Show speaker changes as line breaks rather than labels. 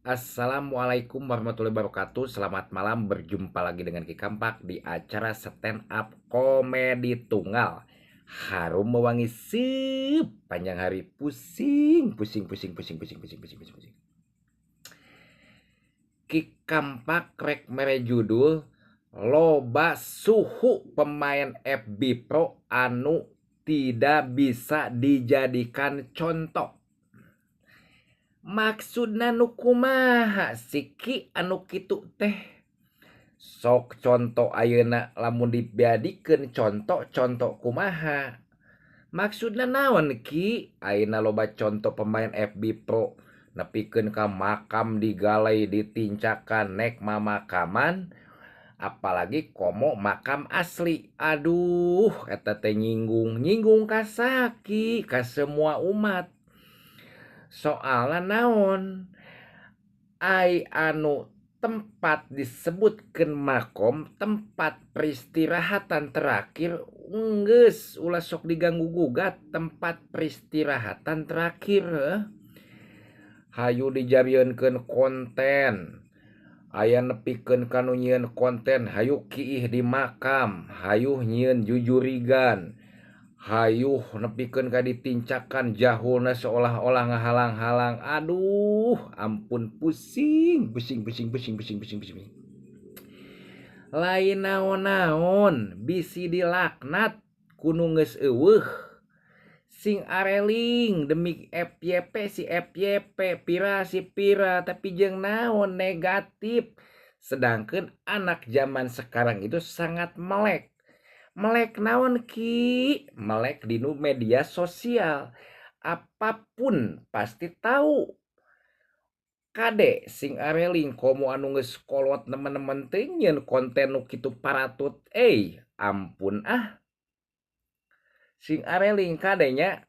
Assalamualaikum warahmatullahi wabarakatuh. Selamat malam, berjumpa lagi dengan Ki Kampak di acara stand up komedi tunggal. Harum mewangi sepanjang hari, pusing, pusing, pusing, pusing, pusing, pusing, pusing, pusing, pusing. Ki Kampak rek mere judul loba suhu pemain FB Pro anu tidak bisa dijadikan contoh. Maksudna nu kumaha siki anu kitu teh? Sok contoh ayeuna lamun dijadikeun contoh kumaha? Maksudna naon ki? Ayeuna loba contoh pemain FB Pro nepikeun ka makam digalai ditincakan nek mamakaman, apalagi komo makam asli. Aduh, eta teh nyinggung ka saki, ka semua umat. Soalna naon? Ai anu tempat disebutkeun makom, tempat peristirahatan terakhir, geus ulah sok diganggu gugat tempat peristirahatan terakhir. Hayu dijadieukeun konten. Aya nepikeun kanu nyieun konten, hayu kiih di makam, hayu nyieun jujurigan. Hayuh nepikeun ka ditincakan jahulna seolah-olah ngahalang-halang. Aduh, ampun pusing, pusing, pusing, pusing, pusing, pusing, pusing. Lain naon-naon bisi dilaknat kudu geus eueuh. Sing areling demi FYP si FYP, pira si pira, tapi jeung naon negatif. Sedangkan anak zaman sekarang itu sangat melek. Melek naon ki? Melek di media sosial. Apapun pasti tahu. Kade sing areling komo anu geus kolot nemen-nemen teh nyieun konten nu kitu paratut. Ampun ah. Sing areling kadenya